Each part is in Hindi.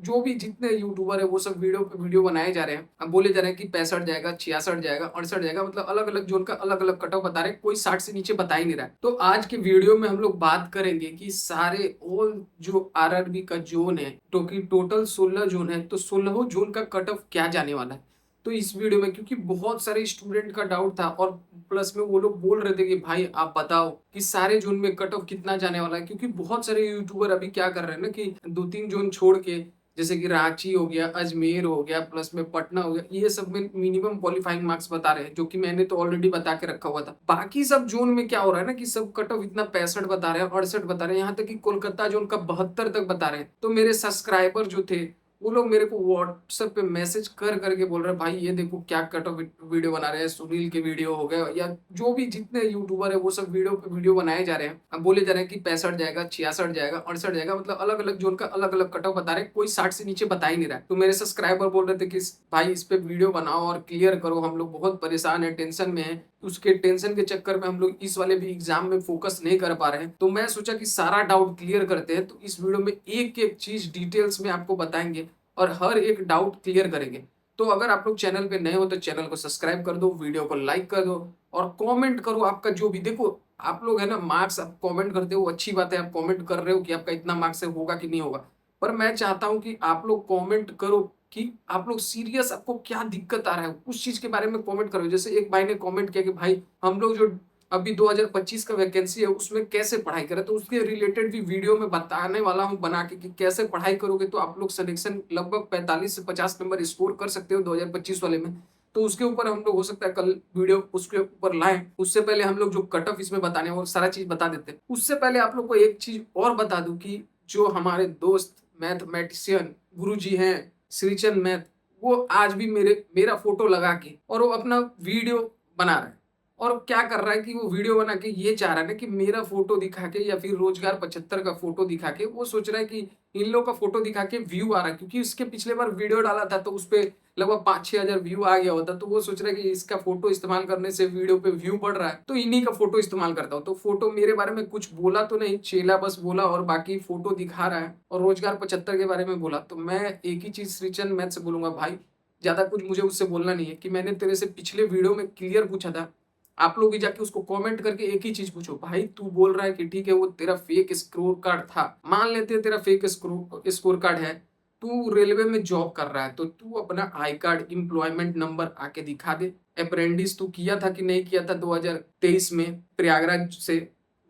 जो भी जितने यूट्यूबर है वो सब वीडियो पे वीडियो बनाए जा रहे हैं। अब बोले जा रहे हैं कि 65 जाएगा, 66 जाएगा, 68 जाएगा, मतलब अलग-अलग जोन का अलग-अलग कट ऑफ बता रहे हैं, कोई 60 से नीचे बता ही नहीं रहा है। तो आज के वीडियो में हम लोग बात करेंगे कि सारे ऑल जो आरआरबी का जोन है, क्योंकि टोटल 16 जोन है, तो 16 जोन का कट ऑफ क्या जाने वाला है। तो इस वीडियो में क्योंकि बहुत सारे स्टूडेंट का डाउट था और प्लस में वो लोग बोल रहे थे कि भाई आप बताओ कि सारे जोन में कट ऑफ कितना जाने वाला है, क्योंकि बहुत सारे यूट्यूबर अभी क्या कर रहे हैं ना कि 2-3 जोन छोड़ के, जैसे कि रांची हो गया, अजमेर हो गया, प्लस में पटना हो गया, ये सब में मिनिमम क्वालिफाइंग मार्क्स बता रहे हैं, जो कि मैंने तो ऑलरेडी बता के रखा हुआ था। बाकी सब जोन में क्या हो रहा है ना कि सब कट ऑफ इतना 65 बता रहे हैं, 68 बता रहे हैं, यहाँ तक कि कोलकाता जोन का 72 तक बता रहे हैं। तो मेरे सब्सक्राइबर जो थे वो लोग मेरे को व्हाट्सएप पे मैसेज कर करके बोल रहे हैं, भाई ये देखो क्या कट ऑफ वीडियो बना रहे हैं, सुनील के वीडियो हो गए या जो भी जितने यूट्यूबर है वो सब वीडियो पे वीडियो बनाए जा रहे हैं। अब बोले जा रहे हैं कि 65 जाएगा, 66 जाएगा, 68 जाएगा, मतलब अलग अलग जोन का अलग अलग कट ऑफ बता रहे हैं, कोई 60 से नीचे बता ही नहीं रहा है। तो मेरे सब्सक्राइबर बोल रहे थे कि भाई इस पे वीडियो बनाओ और क्लियर करो, हम लोग बहुत परेशान है, टेंशन में है। उसके टेंशन के चक्कर में हम लोग इस वाले भी एग्जाम में फोकस नहीं कर पा रहे हैं। तो मैं सोचा कि सारा डाउट क्लियर करते हैं, तो इस वीडियो में एक एक चीज डिटेल्स में आपको बताएंगे और हर एक डाउट क्लियर करेंगे। तो अगर आप लोग चैनल पे नए हो तो चैनल को सब्सक्राइब कर दो, वीडियो को लाइक कर दो और कमेंट करो आपका जो भी। देखो आप लोग है ना मार्क्स आप कमेंट करते हो, अच्छी बात है, आप कमेंट कर रहे हो कि आपका इतना मार्क्स है, होगा कि नहीं होगा। पर मैं चाहता हूं कि आप लोग कमेंट करो कि आप लोग सीरियस, आपको क्या दिक्कत आ रहा है उस चीज के बारे में कमेंट करो। जैसे एक भाई ने कमेंट किया कि भाई हम लोग जो अभी 2025 का वैकेंसी है उसमें कैसे पढ़ाई करें, तो उसके रिलेटेड भी वीडियो में बताने वाला हूं बना के कि कैसे पढ़ाई करोगे तो आप लोग सिलेक्शन लगभग 45 से 50 नंबर स्कोर कर सकते हो 2025 वाले में। तो उसके ऊपर हम लोग हो सकता है कल वीडियो उसके ऊपर लाएं। उससे पहले हम लोग जो कट ऑफ इसमें बताने हैं वो सारा चीज बता देते हैं। उससे पहले आप लोग को एक चीज और बता दूं कि जो हमारे दोस्त मैथमेटिशियन गुरुजी हैं, श्रीचंद मैथ, वो आज भी मेरा फोटो लगा के और वो अपना वीडियो बना रहा है। और क्या कर रहा है कि वो वीडियो बना के ये चाह रहा है ना कि मेरा फोटो दिखा के या फिर रोजगार 75 का फोटो दिखा के वो सोच रहा है कि इन लोग का फोटो दिखा के व्यू आ रहा है, क्योंकि उसके पिछले बार वीडियो डाला था तो उस पे लगभग 5-6 हजार व्यू आ गया होता। तो वो सोच रहा है कि इसका फोटो इस्तेमाल करने से वीडियो पे व्यू बढ़ रहा है, तो इन्हीं का फोटो इस्तेमाल करता हूँ। तो फोटो मेरे बारे में कुछ बोला तो नहीं, चेला बस बोला और बाकी फोटो दिखा रहा है और रोजगार 75 के बारे में बोला। तो मैं एक ही चीज श्रीचंद मैथ से बोलूंगा, भाई ज्यादा कुछ मुझे उससे बोलना नहीं है कि मैंने तेरे से पिछले वीडियो में क्लियर पूछा था। आप लोग भी जाके उसको कमेंट करके एक ही चीज पूछो, भाई तू बोल रहा है कि ठीक है वो तेरा फेक स्कोर कार्ड था, मान लेते हैं तेरा फेक स्कोर कार्ड है, तू रेलवे में जॉब कर रहा है तो तू अपना आई कार्ड एम्प्लॉयमेंट नंबर आके दिखा दे। अप्रेंटिस तू किया था कि नहीं किया था 2023 में प्रयागराज से,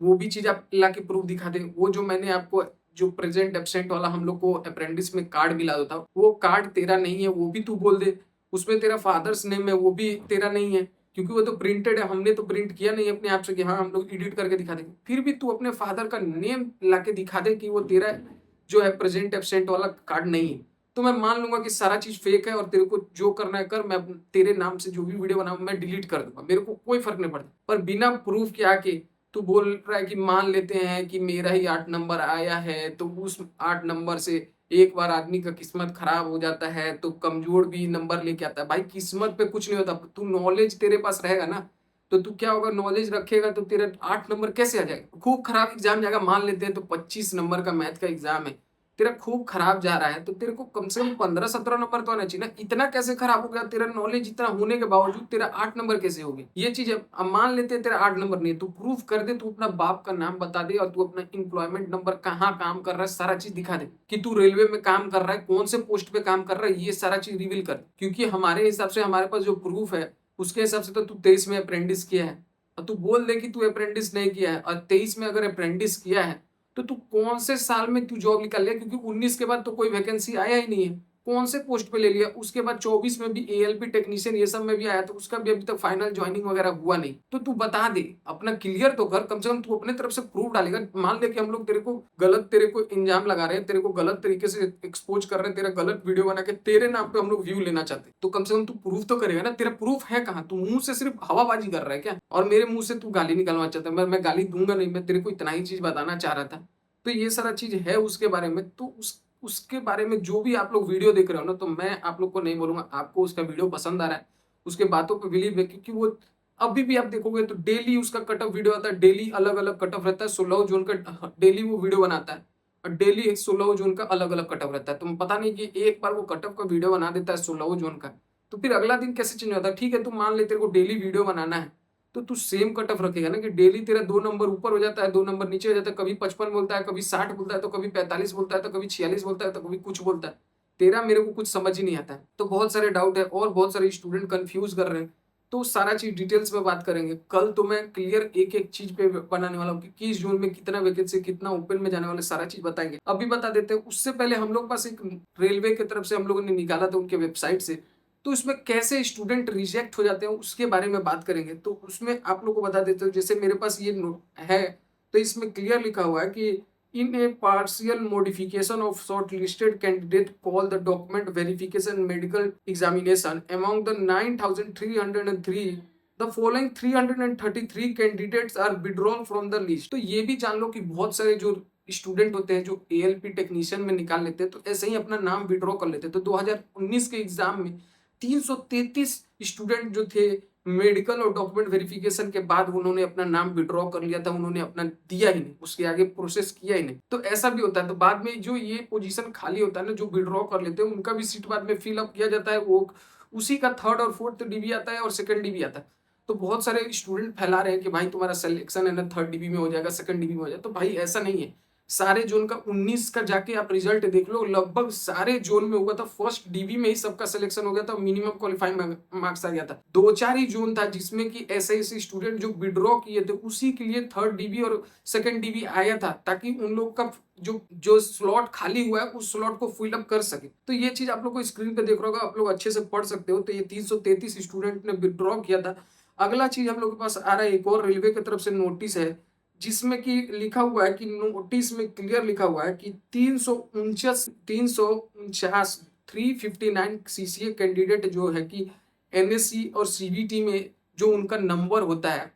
वो भी चीज आप ला के प्रूफ दिखा दे। वो जो मैंने आपको जो प्रेजेंट एब्सेंट वाला हम लोग को अप्रेंटिस में कार्ड मिला था वो कार्ड तेरा नहीं है, वो भी तू बोल दे। उसमें तेरा फादर्स नेम है वो भी तेरा नहीं है, क्योंकि वो तो प्रिंटेड है, हमने तो प्रिंट किया नहीं अपने आप से कि हाँ हम लोग एडिट करके दिखा देंगे। फिर भी तू अपने फादर का नेम लाके दिखा दे कि वो तेरा जो है प्रेजेंट एब्सेंट वाला कार्ड नहीं है। तो मैं मान लूंगा कि सारा चीज फेक है और तेरे को जो करना है कर, मैं तेरे नाम से जो भी वीडियो बनाऊं मैं डिलीट कर दूंगा, मेरे को कोई फर्क नहीं पड़ता। पर बिना प्रूफ के आके तू बोल रहा है कि मान लेते हैं कि मेरा ही 8 नंबर आया है तो उस 8 नंबर से एक बार आदमी का किस्मत खराब हो जाता है तो कमजोर भी नंबर लेके आता है। भाई किस्मत पे कुछ नहीं होता, तू नॉलेज तेरे पास रहेगा ना तो तू क्या होगा, नॉलेज रखेगा तो तेरा 8 नंबर कैसे आ जाएगा। खूब खराब एग्जाम जाएगा, मान लेते हैं तो 25 नंबर का मैथ का एग्जाम है, तेरा खूब खराब जा रहा है तो तेरे को कम से कम 15-17 नंबर तो आना चाहिए ना। इतना कैसे खराब हो गया तेरा नॉलेज, इतना होने के बावजूद तेरा 8 नंबर कैसे हो गया ये चीज है। अब मान लेते हैं तेरा 8 नंबर नहीं है, तू प्रूफ कर दे, तू अपना बाप का नाम बता दे और तू अपना एम्प्लॉयमेंट नंबर कहाँ काम कर रहा है सारा चीज दिखा दे कि तू रेलवे में काम कर रहा है, कौन से पोस्ट पे काम कर रहा है, ये सारा चीज रिवील कर। क्योंकि हमारे हिसाब से हमारे पास जो प्रूफ है उसके हिसाब से तो तू 23 में अप्रेंटिस किया है और तू बोल दे कि तू अप्रेंटिस नहीं किया है, और 23 में अगर अप्रेंटिस किया है तो तू कौन से साल में तू जॉब निकाल लिया, क्योंकि 19 के बाद तो कोई वैकेंसी आया ही नहीं है, कौन से पोस्ट पे ले लिया। उसके बाद 24 में भी एएलपी टेक्नीशियन ये सब में भी आया तो उसका भी अभी तक फाइनल ज्वाइनिंग वगैरह हुआ नहीं। तो तू बता दे, अपना क्लियर तो कर, कम से कम तू अपने तरफ से प्रूफ डालेगा। मान ले कि हम लोग तेरे को गलत, तेरे को इंजाम लगा रहे हैं, तेरे को गलत तरीके से एक्सपोज कर रहे हैं, तेरा गलत वीडियो बना के तेरे नाम पे हम लोग व्यू लेना चाहते हैं, तो कम से कम तू प्रूफ तो करेगा ना। तेरा प्रूफ है कहाँ, तू मुंह से सिर्फ हवाबाजी कर रहा है क्या, और मेरे मुंह से तू गाली निकलना चाहता है। मैं गाली दूंगा नहीं, मैं तेरे को इतना ही चीज बताना चाह रहा था। तो ये सारा चीज है उसके बारे में। तो उसके बारे में जो भी आप लोग वीडियो देख रहे हो ना, तो मैं आप लोग को नहीं बोलूंगा आपको उसका वीडियो पसंद आ रहा है, उसके बातों पे बिलीव है, क्योंकि वो अभी भी आप देखोगे तो डेली उसका कट ऑफ वीडियो आता है, डेली अलग अलग कट ऑफ रहता है, 16 जून का डेली वो वीडियो बनाता है। डेली 16 जोन का अलग अलग कट ऑफ रहता है। तो पता नहीं कि एक बार वो कट ऑफ का वीडियो बना देता है 16 जोन का, तो फिर अगला दिन कैसे चेंज होता है। ठीक है, तू मान ले तेरे को डेली वीडियो बनाना है, तो तू सेम कट ऑफ रखेगा ना कि डेली तेरा 2 नंबर ऊपर हो जाता है, 2 नंबर नीचे हो जाता है, कभी 55 बोलता है, कभी 60 बोलता है, तो कभी 45 बोलता है, तो कभी 46 बोलता है, तो कभी कुछ बोलता है। तेरा मेरे को कुछ समझ ही नहीं आता है। तो बहुत सारे डाउट है और बहुत सारे स्टूडेंट कंफ्यूज कर रहे हैं। तो सारा चीज डिटेल्स में बात करेंगे। कल तो मैं क्लियर एक एक चीज पे बनाने वाला हूँ कि किस जोन में कितना वैकेंसी, कितना ओपन में जाने वाले, सारा चीज बताएंगे। अभी बता देते हैं। उससे पहले हम लोग पास एक रेलवे की तरफ से हम लोगों ने निकाला था उनके वेबसाइट से, तो इसमें कैसे स्टूडेंट रिजेक्ट हो जाते हैं उसके बारे में बात करेंगे। तो उसमें आप लोग को बता देते हो, जैसे मेरे पास ये है, तो इसमें क्लियर लिखा हुआ है कि in a partial modification of shortlisted candidate call the document verification medical examination among the 9303 the following 333 candidates are withdrawn from the list. तो ये भी जान लो कि बहुत सारे जो स्टूडेंट होते हैं जो एएलपी टेक्नीशियन में निकाल लेते हैं, तो ऐसे ही अपना नाम विड्रॉ कर लेते हैं। तो 2019 के एग्जाम में 333 स्टूडेंट जो थे मेडिकल और डॉक्यूमेंट वेरिफिकेशन के बाद उन्होंने अपना नाम विड्रॉ कर लिया था, उन्होंने अपना दिया ही नहीं, उसके आगे प्रोसेस किया ही नहीं। तो ऐसा भी होता है। तो बाद में जो ये पोजीशन खाली होता है ना, जो विड्रॉ कर लेते हैं उनका भी सीट बाद में फिल अप किया जाता है, वो उसी का थर्ड और फोर्थ डीबी आता है और सेकंड डीबी आता है। तो बहुत सारे स्टूडेंट फैला रहे हैं कि भाई तुम्हारा सिलेक्शन है ना थर्ड डीबी में हो जाएगा, सेकंड डीबी में हो जाएगा। तो भाई ऐसा नहीं है। सारे जोन का 19 का जाके आप रिजल्ट देख लो, लगभग सारे जोन में हुआ था, फर्स्ट डीबी में ही सबका सिलेक्शन हो गया था, मिनिमम क्वालिफाइंग मार्क्स आ गया था। 2-4 ही जोन था जिसमें कि ऐसे ऐसे स्टूडेंट जो विड्रॉ किए थे उसी के लिए थर्ड डीबी और सेकंड डीबी आया था, ताकि उन लोग का जो जो स्लॉट खाली हुआ है उस स्लॉट को फिल अप कर सके। तो ये चीज आप लोग को स्क्रीन पे देख रहा होगा, आप लोग अच्छे से पढ़ सकते हो। तो ये 333 स्टूडेंट ने विड्रॉ किया था। अगला चीज हम लोग के पास आ रहा है, एक और रेलवे की तरफ से नोटिस है, जिसमें कि लिखा हुआ है कि नोटिस में क्लियर लिखा हुआ है कि 349 359 सीसीए कैंडिडेट जो है कि एनएससी और सीबीटी में जो उनका नंबर होता है,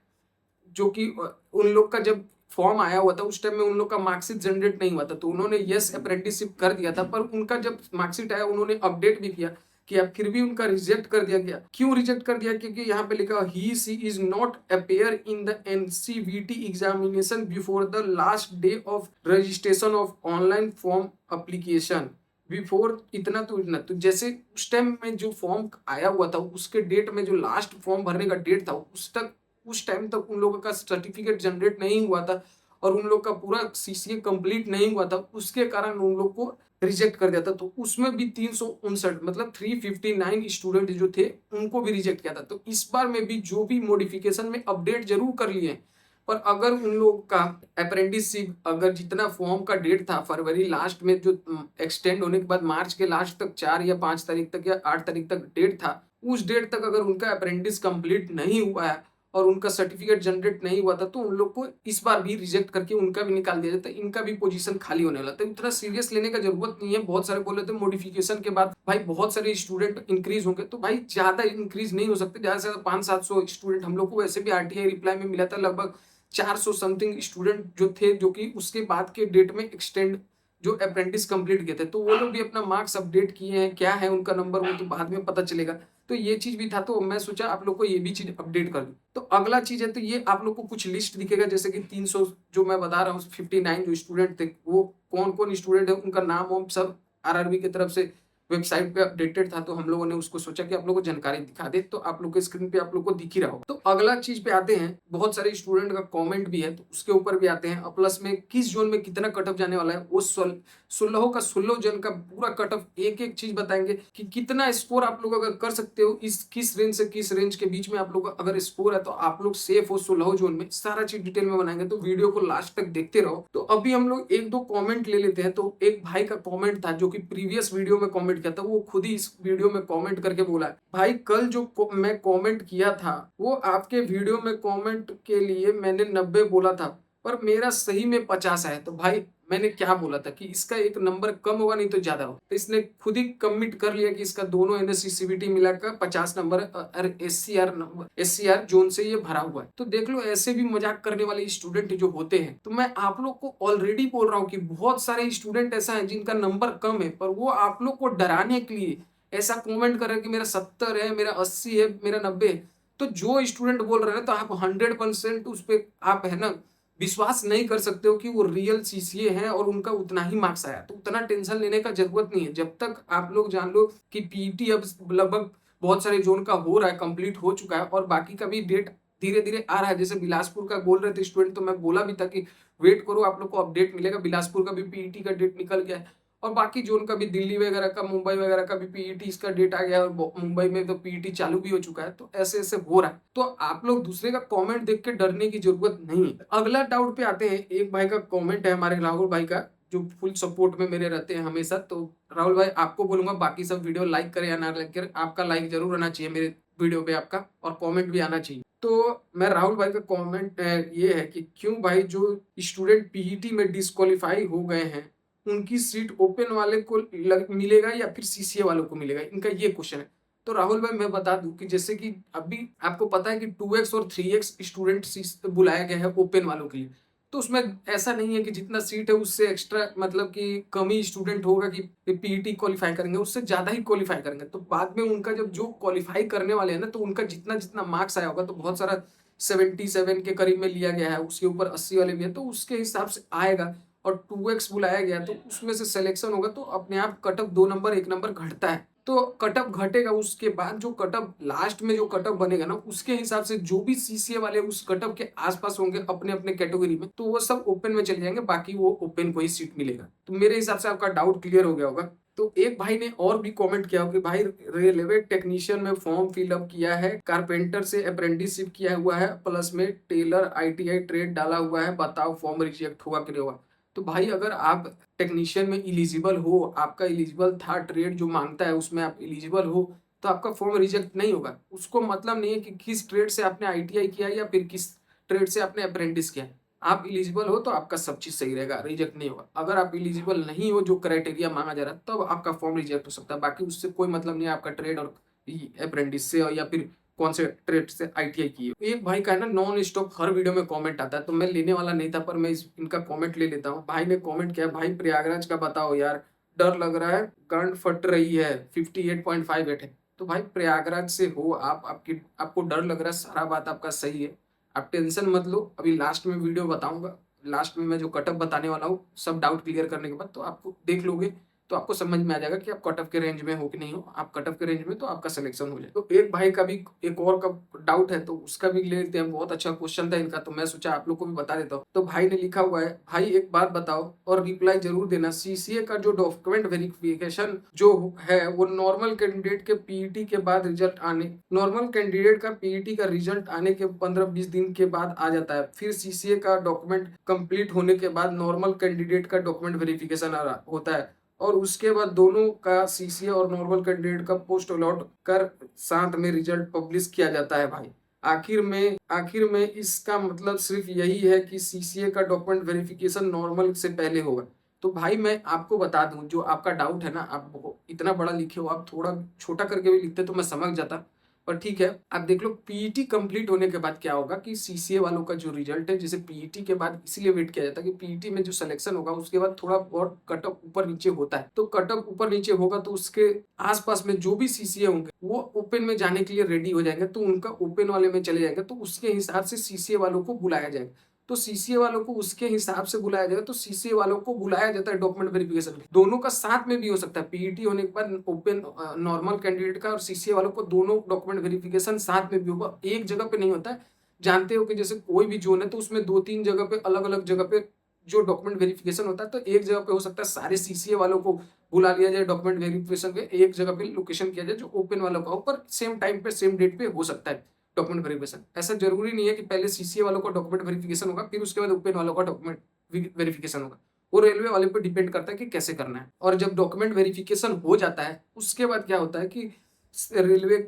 जो कि उन लोग का जब फॉर्म आया हुआ था उस टाइम में उन लोग का मार्कशीट जनरेट नहीं हुआ था, तो उन्होंने यस अप्रेंटिसशिप कर दिया था। पर उनका जब मार्कशीट आया उन्होंने अपडेट भी किया, फिर भी उनका रिजेक्ट कर दिया गया। क्यों रिजेक्ट कर दिया? क्योंकि यहाँ पे लिखा he she is not appear in the NCVT examination before the last day of registration of online form application. Before इतना तो जैसे उस टाइम में जो फॉर्म आया हुआ था उसके डेट में जो लास्ट फॉर्म भरने का डेट था उस टाइम तक उन लोगों का सर्टिफिकेट जनरेट नहीं हुआ था और उन लोग का पूरा सीसीए कंप्लीट नहीं हुआ था, उसके कारण उन लोग को रिजेक्ट कर दिया था। तो उसमें भी 359 मतलब 359 स्टूडेंट जो थे उनको भी रिजेक्ट किया था। तो इस बार में भी जो भी मॉडिफिकेशन में अपडेट जरूर कर लिए, पर अगर उन लोग का अप्रेंटिसशिप अगर जितना फॉर्म का डेट था फरवरी लास्ट में जो एक्सटेंड होने के बाद मार्च के लास्ट तक 4 या 5 तारीख तक या 8 तारीख तक डेट था, उस डेट तक अगर उनका अप्रेंटिस कंप्लीट नहीं हुआ है और उनका सर्टिफिकेट जनरेट नहीं हुआ था, तो उन लोग को इस बार भी रिजेक्ट करके उनका भी निकाल दिया जाता है, इनका भी पोजीशन खाली होने वाला था। इतना सीरियस लेने का जरूरत नहीं है। बहुत सारे बोल रहे थे मॉडिफिकेशन के बाद भाई बहुत सारे स्टूडेंट इंक्रीज होंगे, तो भाई ज्यादा इंक्रीज नहीं हो सकते, ज्यादा से ज्यादा 500-700 स्टूडेंट। हम लोग को वैसे भी आरटीआई रिप्लाई में मिला था लगभग 400 समथिंग स्टूडेंट जो थे, जो कि उसके बाद के डेट में एक्सटेंड जो अप्रेंटिस कंप्लीट किए थे, तो वो लोग भी अपना मार्क्स अपडेट किए हैं। क्या है उनका नंबर वो तो बाद में पता चलेगा। तो ये चीज भी था, तो मैं सोचा आप लोग को ये भी चीज अपडेट कर दूं। तो अगला चीज है, तो ये आप लोग को कुछ लिस्ट दिखेगा, जैसे कि 300 जो मैं बता रहा हूँ 59 जो स्टूडेंट थे, वो कौन कौन स्टूडेंट है, उनका नाम वाम सब आरआरबी की तरफ से वेबसाइट पे अपडेटेड था। तो हम लोगों ने उसको सोचा कि आप लोगों को जानकारी दिखा दे, तो आप लोग के स्क्रीन पे आप लोग को दिख ही रहा होगा। तो अगला चीज पे आते हैं, बहुत सारे स्टूडेंट का कमेंट भी है तो उसके ऊपर भी आते हैं। और प्लस में किस जोन में कितना कट ऑफ जाने वाला है, वो 16 जोन का पूरा कट ऑफ एक एक चीज बताएंगे कि कितना स्कोर आप लोग अगर कर सकते हो, इस किस रेंज से किस रेंज के बीच में आप लोग अगर स्कोर है तो आप लोग सेफ हो 16 जोन में। सारा चीज डिटेल में बनाएंगे, तो वीडियो को लास्ट तक देखते रहो। तो अभी हम लोग एक दो कमेंट ले लेते हैं। तो एक भाई का कमेंट था जो कि प्रीवियस वीडियो में कमेंट किया था, वो खुद ही इस वीडियो में कमेंट करके बोला है, भाई कल जो मैं कमेंट किया था वो आपके वीडियो में कमेंट के लिए मैंने 90 बोला था, पर मेरा सही में 50 है। तो भाई मैंने क्या बोला था कि इसका एक नंबर कम होगा नहीं तो ज्यादा होगा। तो इसने खुद ही कमिट कर लिया कि इसका दोनों एनएससी सीबीटी मिलाकर 50 नंबर है, एससीआर जोन से ये भरा हुआ है। तो देख लो, ऐसे भी मजाक करने वाले स्टूडेंट जो होते हैं। तो मैं आप लोग को ऑलरेडी बोल रहा हूँ कि बहुत सारे स्टूडेंट ऐसा है जिनका नंबर कम है, पर वो आप लोग को डराने के लिए ऐसा कॉमेंट कर रहे हैं कि मेरा 70 है, मेरा 80 है, मेरा 90 है। तो जो स्टूडेंट बोल रहे हैं तो आप 100% उस पर आप है ना विश्वास नहीं कर सकते हो कि वो रियल सीसीए हैं और उनका उतना ही मार्क्स आया। तो उतना टेंशन लेने का जरूरत नहीं है। जब तक आप लोग जान लो कि पीईटी अब लगभग बहुत सारे जोन का हो रहा है, कंप्लीट हो चुका है और बाकी का भी डेट धीरे धीरे आ रहा है। जैसे बिलासपुर का बोल रहे थे स्टूडेंट, तो मैं बोला भी था कि वेट करो, आप लोग को अपडेट मिलेगा। बिलासपुर का भी पीईटी का डेट निकल गया है और बाकी जोन का भी, दिल्ली वगैरह का, मुंबई वगैरह का भी पीईटी इसका डेट आ गया है और मुंबई में तो पीईटी चालू भी हो चुका है। तो ऐसे ऐसे हो रहा है। तो आप लोग दूसरे का कमेंट देख के डरने की जरूरत नहीं है। अगला डाउट पे आते हैं। एक भाई का कमेंट है, हमारे राहुल भाई का, जो फुल सपोर्ट में मेरे रहते हैं हमेशा। तो राहुल भाई, आपको बोलूंगा बाकी सब वीडियो लाइक करें या ना लाइक करें, आपका लाइक जरूर आना चाहिए मेरे वीडियो पे आपका, और कमेंट भी आना चाहिए। तो मैं राहुल भाई का कमेंट ये है कि क्यों भाई जो स्टूडेंट पीईटी में डिस्क्वालीफाई हो गए हैं उनकी सीट ओपन वाले को मिलेगा या फिर सीसीए वालों को मिलेगा, इनका ये क्वेश्चन है। तो राहुल भाई मैं बता दूं कि जैसे कि अभी आपको पता है कि 2x और 3x स्टूडेंट बुलाया गया है ओपन वालों के लिए। तो उसमें ऐसा नहीं है कि जितना सीट है उससे एक्स्ट्रा मतलब कि कम ही स्टूडेंट होगा कि पीईटी क्वालिफाई करेंगे, उससे ज्यादा ही क्वालिफाई करेंगे। तो बाद में उनका जब जो क्वालिफाई करने वाले हैं ना, तो उनका जितना जितना मार्क्स आया होगा, तो बहुत सारा 77 के करीब में लिया गया है, उसके ऊपर 80 वाले भी है, तो उसके हिसाब से आएगा। और 2x बुलाया गया तो उसमें से सिलेक्शन होगा, तो अपने आप कटअप 2 नंबर 1 नंबर घटता है। तो कटअप घटेगा, उसके बाद जो कटअप लास्ट में जो कटअप बनेगा ना, उसके हिसाब से जो भी सीसीए वाले उस कटअप के आसपास होंगे अपने अपने कैटेगरी में, तो वो सब ओपन में चले जाएंगे, बाकी वो ओपन को ही सीट मिलेगा। तो मेरे हिसाब से आपका डाउट क्लियर हो गया होगा। तो एक भाई ने और भी कमेंट किया हो कि भाई रेलवे टेक्नीशियन में फॉर्म फिलअप किया है, कारपेंटर से अप्रेंटिसशिप किया हुआ है, प्लस में टेलर आईटीआई ट्रेड डाला हुआ है, बताओ फॉर्म रिजेक्ट होगा कि नहीं होगा। तो भाई अगर आप टेक्नीशियन में इलिजिबल हो, आपका इलिजिबल था, ट्रेड जो मांगता है उसमें आप इलिजिबल हो, तो आपका फॉर्म रिजेक्ट नहीं होगा। उसको मतलब नहीं है कि किस ट्रेड से आपने आईटीआई किया या फिर किस ट्रेड से आपने अप्रेंटिस किया। आप इलिजिबल हो तो आपका सब चीज सही रहेगा, रिजेक्ट नहीं होगा। अगर आप इलिजिबल नहीं हो, जो क्राइटेरिया मांगा जा रहा है, तब आपका फॉर्म रिजेक्ट हो सकता है। बाकी उससे कोई मतलब नहीं है आपका ट्रेड और अप्रेंटिस से या फिर कौन से ट्रेड से आईटीआई की है। एक भाई का है ना नॉन स्टॉप हर वीडियो में कमेंट आता है, तो मैं लेने वाला नहीं था, पर मैं इनका कमेंट ले लेता हूँ। भाई ने कमेंट किया, भाई प्रयागराज का बताओ यार, डर लग रहा है, गांड फट रही है, 58.58 है। तो भाई प्रयागराज से हो आप, आपको डर लग रहा है, सारा बात आपका सही है, आप टेंशन मत लो। अभी लास्ट में वीडियो बताऊंगा, लास्ट में मैं जो कटअप बताने वाला हूँ, सब डाउट क्लियर करने के बाद तो आपको देख लोगे, तो आपको समझ में आ जाएगा कि आप कटअप के रेंज में हो कि नहीं हो। आप कटअप के रेंज में तो आपका सिलेक्शन हो जाए। तो एक भाई का भी एक और का डाउट है, तो उसका भी ले लेते हैं। बहुत अच्छा क्वेश्चन था इनका, तो मैं सोचा आप लोग को भी बता देता हूँ। तो भाई ने लिखा हुआ है, भाई एक बात बताओ और रिप्लाई जरूर देना, सीसीए का जो डॉक्यूमेंट वेरिफिकेशन जो है वो नॉर्मल कैंडिडेट के पीईटी के बाद रिजल्ट आने, नॉर्मल कैंडिडेट का पीईटी का रिजल्ट आने के 15-20 दिन के बाद आ जाता है, फिर सीसीए का डॉक्यूमेंट कंप्लीट होने के बाद नॉर्मल कैंडिडेट का डॉक्यूमेंट वेरिफिकेशन होता है, और उसके बाद दोनों का सीसीए और नॉर्मल कैंडिडेट का पोस्ट अलॉट कर साथ में रिजल्ट पब्लिश किया जाता है। भाई आखिर में इसका मतलब सिर्फ यही है कि सीसीए का डॉक्यूमेंट वेरिफिकेशन नॉर्मल से पहले होगा। तो भाई मैं आपको बता दूं, जो आपका डाउट है ना, आप इतना बड़ा लिखे हो, आप थोड़ा छोटा करके भी लिखते तो मैं समझ जाता, पर ठीक है। आप देख लो पीईटी कंप्लीट होने के बाद क्या होगा कि सीसीए वालों का जो रिजल्ट है, जैसे पीईटी के बाद इसीलिए वेट किया जाता है कि पीईटी में जो सिलेक्शन होगा उसके बाद थोड़ा बहुत कटअप ऊपर नीचे होता है। तो कटअप ऊपर नीचे होगा तो उसके आसपास में जो भी सीसीए होंगे वो ओपन में जाने के लिए रेडी हो जाएंगे, तो उनका ओपन वाले में चले जाएंगे, तो उसके हिसाब से सीसीए वालों को बुलाया जाएगा। तो सीसीए वालों को उसके हिसाब से बुलाया जाएगा। तो सीसीए वालों को बुलाया जाता है डॉक्यूमेंट वेरिफिकेशन, दोनों का साथ में भी हो सकता है। पीईटी होने के बाद ओपन नॉर्मल कैंडिडेट का और सीसीए वालों को दोनों डॉक्यूमेंट वेरिफिकेशन साथ में भी होगा, एक जगह पे नहीं होता है। जानते हो कि जैसे कोई भी जोन है तो उसमें 2-3 जगह पे, अलग अलग जगह पे जो डॉक्यूमेंट वेरिफिकेशन होता है, तो एक जगह पे हो सकता है सारे सीसीए वालों को बुला लिया जाए डॉक्यूमेंट वेरिफिकेशन पे, एक जगह पे लोकेशन किया जाए जो ओपन वालों का ऊपर, सेम टाइम पे सेम डेट पे हो सकता है डॉक्यूमेंट वेरिफिकेशन। ऐसा जरूरी नहीं है कि पहले सीसीए वालों का डॉक्यूमेंट वेरिफिकेशन होगा फिर उसके बाद ओपन वालों का डॉक्यूमेंट वेरिफिकेशन होगा। वो रेलवे वाले पे डिपेंड करता है कि कैसे करना है। और जब डॉक्यूमेंट वेरिफिकेशन हो जाता है उसके बाद क्या होता है कि रेलवे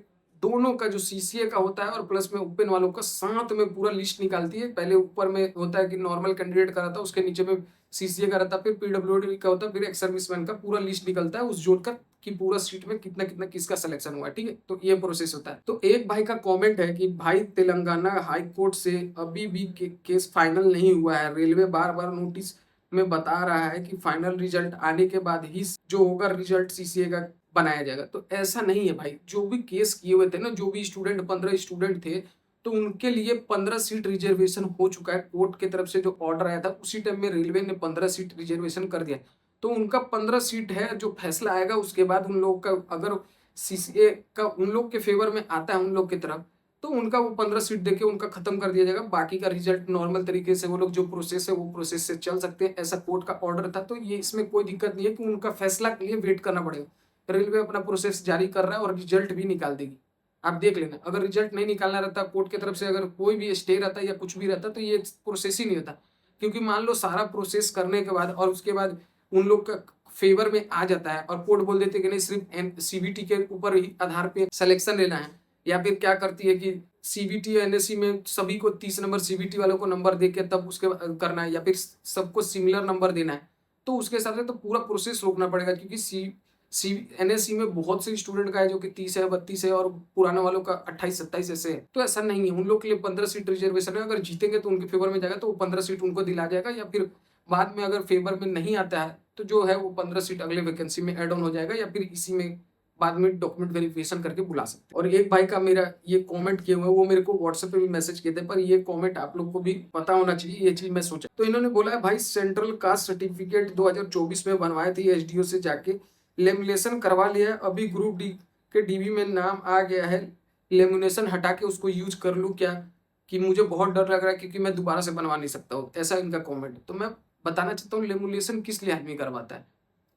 दोनों का जो सीसीए का होता है और प्लस में ओपन वालों का साथ में पूरा लिस्ट निकालती है। पहले ऊपर में होता है कि नॉर्मल कैंडिडेट का रहता है, उसके नीचे में सीसीए का रहता है, फिर पीडब्ल्यूडी का होता है, फिर एक्स सर्विसमैन का पूरा लिस्ट निकलता है उस जोन का कि पूरा सीट में कितना कितना किसका सिलेक्शन हुआ है। ठीक है, तो ये प्रोसेस होता है। तो एक भाई का कमेंट है कि भाई तेलंगाना हाई कोर्ट से अभी भी केस फाइनल नहीं हुआ है, रेलवे बार बार नोटिस में बता रहा है कि फाइनल रिजल्ट आने के बाद ही जो होगा रिजल्ट सीसीए का बनाया जाएगा। तो ऐसा नहीं है भाई, जो भी केस किए हुए थे ना, जो भी स्टूडेंट 15 स्टूडेंट थे तो उनके लिए 15 सीट रिजर्वेशन हो चुका है। कोर्ट की तरफ से जो ऑर्डर आया था उसी टाइम में रेलवे ने 15 सीट रिजर्वेशन कर दिया। तो उनका 15 सीट है, जो फैसला आएगा उसके बाद उन लोगों का अगर सीसीए का उन लोग के फेवर में आता है उन लोग की तरफ, तो उनका वो 15 सीट देके उनका खत्म कर दिया जाएगा। बाकी का रिजल्ट नॉर्मल तरीके से वो लोग जो प्रोसेस है वो प्रोसेस से चल सकते हैं। ऐसा कोर्ट का ऑर्डर था, तो ये इसमें कोई दिक्कत नहीं है कि उनका फैसला के लिए वेट करना पड़ेगा। रेलवे अपना प्रोसेस जारी कर रहा है और रिजल्ट भी निकाल देगी। आप देख लेना, अगर रिजल्ट नहीं निकालना रहता कोर्ट की तरफ से, अगर कोई भी स्टे रहता या कुछ भी रहता, तो ये प्रोसेस ही नहीं होता। क्योंकि मान लो सारा प्रोसेस करने के बाद और उसके बाद उन लोग का फेवर में आ जाता है और कोर्ट बोल देते कि नहीं सिर्फ सीबीटी के ऊपर ही आधार पे सिलेक्शन लेना है, या फिर क्या करती है कि सीबीटी या एनएससी में सभी को 30 नंबर सीबीटी वालों को नंबर दे के तब उसके करना है, या फिर सबको सिमिलर नंबर देना है, तो उसके हिसाब से तो पूरा प्रोसेस रोकना पड़ेगा। क्योंकि सी एनएससी में बहुत से स्टूडेंट का है जो कि 30 है, 32 है, और पुराने वालों का 28-27 ऐसे है। तो ऐसा नहीं है, उन लोग के लिए 15 सीट रिजर्वेशन है। अगर जीतेंगे तो उनके फेवर में जाएगा, तो वो 15 सीट उनको दिला जाएगा, या फिर बाद में अगर फेवर में नहीं आता है तो जो है वो 15 सीट अगले वैकेंसी में ऐड ऑन हो जाएगा, या फिर इसी में बाद में डॉक्यूमेंट वेरिफिकेशन करके बुला सकते हैं। और एक भाई का मेरा ये कमेंट किए हुए वो मेरे को व्हाट्सएप पे भी मैसेज किए थे, पर ये कमेंट आप लोग को भी पता होना चाहिए, ये चीज मैं सोचा। तो इन्होंने बोला है, भाई सेंट्रल कास्ट सर्टिफिकेट 2024 में बनवाए थे एसडीओ से जाके, लेमिनेशन करवा लिया है, अभी ग्रुप डी के डीबी में नाम आ गया है, लेमिनेशन हटा के उसको यूज कर लूँ क्या? कि मुझे बहुत डर लग रहा है क्योंकि मैं दोबारा से बनवा नहीं सकता हूँ। ऐसा इनका कमेंट। तो मैं बताना चाहता हूँ, लेमिनेशन किस लिए आदमी करवाता है?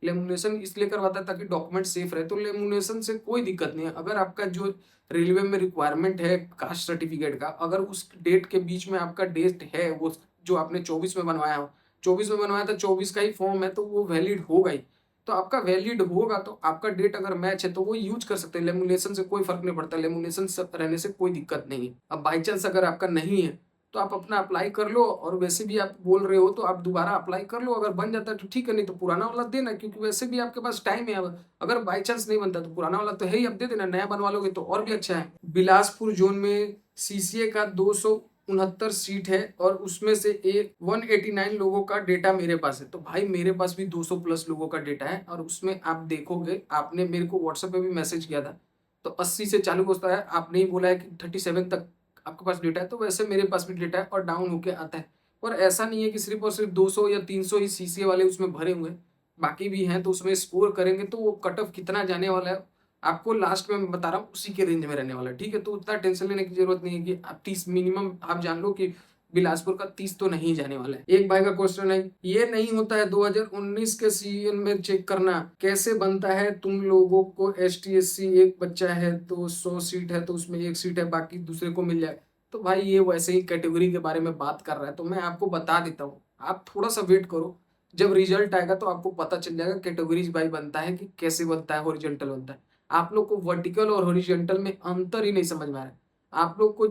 लेमिनेशन इसलिए करवाता है ताकि डॉक्यूमेंट सेफ रहे। तो लेमिनेशन से कोई दिक्कत नहीं है। अगर आपका जो रेलवे में रिक्वायरमेंट है कास्ट सर्टिफिकेट का, अगर उस डेट के बीच में आपका डेट है, वो जो आपने 24 में बनवाया हो, 24 में बनवाया था, 24 का ही फॉर्म है, तो वो वैलिड होगा ही। तो आपका वैलिड होगा तो आपका डेट अगर मैच है तो वो यूज कर सकते हैं। लेमिनेशन से कोई फर्क नहीं पड़ता, लेमिनेशन रहने से कोई दिक्कत नहीं है। अब बाई चांस अगर आपका नहीं है तो आप अपना अप्लाई कर लो, और वैसे भी आप बोल रहे हो तो आप दोबारा अप्लाई कर लो। अगर बन जाता है तो ठीक है, नहीं तो पुराना वाला देना, क्योंकि वैसे भी आपके पास टाइम है। अब अगर बाई चांस नहीं बनता तो पुराना वाला तो है ही, अब दे देना, नया बनवा लोगे तो और भी अच्छा है। बिलासपुर जोन में सीसीए का 269 सीट है, और उसमें से 189 लोगों का डेटा मेरे पास है। तो भाई मेरे पास भी 200 प्लस लोगों का डेटा है, और उसमें आप देखोगे, आपने मेरे को व्हाट्सएप पे भी मैसेज किया था, तो 80 से चालू होता है। आपने ही बोला है कि 37 तक आपके पास डेटा है, तो वैसे मेरे पास भी डेटा है और डाउन होके आता है। और ऐसा नहीं है कि सिर्फ और सिर्फ 200 या 300 ही सीसीए वाले उसमें भरे हुए हैं, बाकी भी हैं। तो उसमें स्कोर करेंगे तो वो कट ऑफ कितना जाने वाला है आपको लास्ट में मैं बता रहा हूँ, उसी के रेंज में रहने वाला है। ठीक है, तो उतना टेंशन लेने की जरूरत नहीं है कि आप 30 मिनिमम आप जान लो कि बिलासपुर का 30 तो नहीं जाने वाला है। एक भाई का क्वेश्चन है, ये नहीं होता है 2019 के सीएन में चेक करना कैसे बनता है? तुम लोगों को एसटीएससी एक बच्चा है तो 100 सीट है तो उसमें एक सीट है, बाकी दूसरे को मिल जाए। तो भाई ये वैसे ही कैटेगरी के बारे में बात कर रहा है, तो मैं आपको बता देता हूँ, आप थोड़ा सा वेट करो। जब रिजल्ट आएगा तो आपको पता चल जाएगा कैटेगरीज बाई बनता है कि कैसे बनता है, हॉरिजॉन्टल बनता है। आप लोग को वर्टिकल और हॉरिजॉन्टल में अंतर ही नहीं समझ में आ रहा है। आप लोग को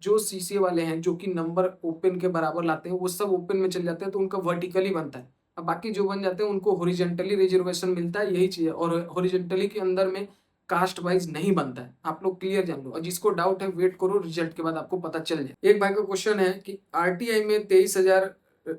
जो सीसीए वाले हैं जो कि नंबर ओपन के बराबर लाते हैं, वो सब ओपन में चले जाते हैं, तो उनका वर्टिकली बनता है। अब बाकी जो बन जाते हैं उनको हॉरिजॉन्टली रिजर्वेशन मिलता है, यही चीज है। और हॉरिजॉन्टली के अंदर में कास्ट वाइज नहीं बनता है। आप लोग क्लियर जान लो, और जिसको डाउट है वेट करो, रिजल्ट के बाद आपको पता चल जाए। एक भाई का क्वेश्चन है कि आरटीआई में 23,000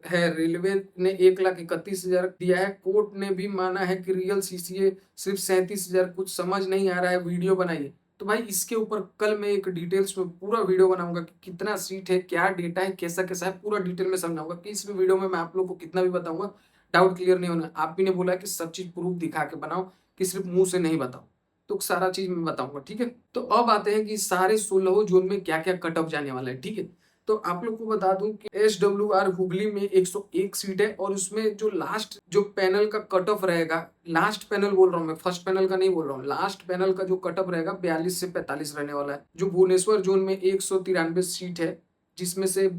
है, रेलवे ने 1,31,000 दिया है, कोर्ट ने भी माना है कि रियल सीसीए सिर्फ 37,000, कुछ समझ नहीं आ रहा है, वीडियो बनाइए। तो भाई इसके ऊपर कल मैं एक डिटेल्स में पूरा वीडियो बनाऊंगा कि कितना सीट है, क्या डेटा है, कैसा कैसा है, पूरा डिटेल में समझाऊंगा। कि इस वीडियो में मैं आप लोग को कितना भी बताऊंगा, डाउट क्लियर नहीं होना। आप भी ने बोला कि सब चीज प्रूफ दिखा के बनाओ, कि सिर्फ मुंह से नहीं बताओ, तो सारा चीज मैं बताऊंगा। ठीक है, तो अब आते हैं कि सारे 16 जोन में क्या क्या कट ऑफ जाने वाला है। ठीक है, तो आप लोग को बता दूं कि SWR हुगली में 101 सीट है, और उसमें जो लास्ट जो पैनल का कट ऑफ रहेगा, लास्ट पैनल बोल रहा हूँ मैं, फर्स्ट पैनल का नहीं बोल रहा हूँ, लास्ट पैनल का जो कट ऑफ रहेगा 42 से 45 रहने वाला है। जो भुवनेश्वर जोन में 193 सीट है, जिसमें से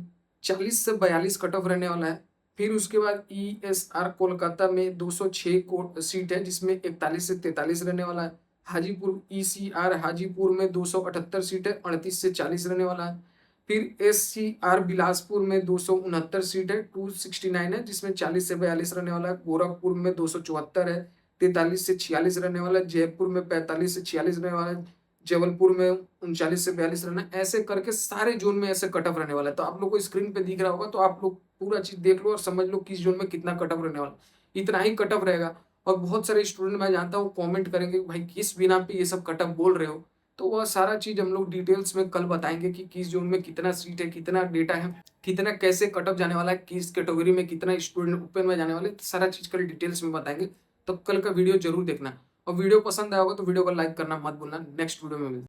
40 से 42 कट ऑफ रहने वाला है। फिर उसके बाद ESR कोलकाता में 206 सीट है, जिसमें 41 से 43 रहने वाला है। हाजीपुर ECR हाजीपुर में 278 सीट है, 38 से 40 रहने वाला है। फिर SCR बिलासपुर में 269 सीट है, 269 है, जिसमें 40 से 42 रहने वाला है। गोरखपुर में 274 है, 43 से 46 रहने वाला है। जयपुर में 45 से 46 रहने वाला है। जबलपुर में 39 से 42 रहना है। ऐसे करके सारे जोन में ऐसे कट ऑफ रहने वाला है। तो आप लोग को स्क्रीन पे दिख रहा होगा, तो आप लोग पूरा चीज देख लो और समझ लो किस जोन में कितना कट ऑफ रहने वाला है। इतना ही कट ऑफ रहेगा। और बहुत सारे स्टूडेंट मैं जानता हूँ कमेंट करेंगे, भाई किस बिना पे ये सब कट ऑफ बोल रहे हो? तो वह सारा चीज़ हम लोग डिटेल्स में कल बताएँगे कि किस ज़ोन में कितना सीट है, कितना डेटा है, कितना कैसे कट ऑफ जाने वाला है, किस कैटेगरी में कितना स्टूडेंट ओपन में जाने वाले हैं, सारा चीज़ कल डिटेल्स में बताएँगे। तो कल का वीडियो ज़रूर देखना और वीडियो पसंद आया होगा तो वीडियो को लाइक करना मत भूलना। नेक्स्ट वीडियो में मिलते हैं।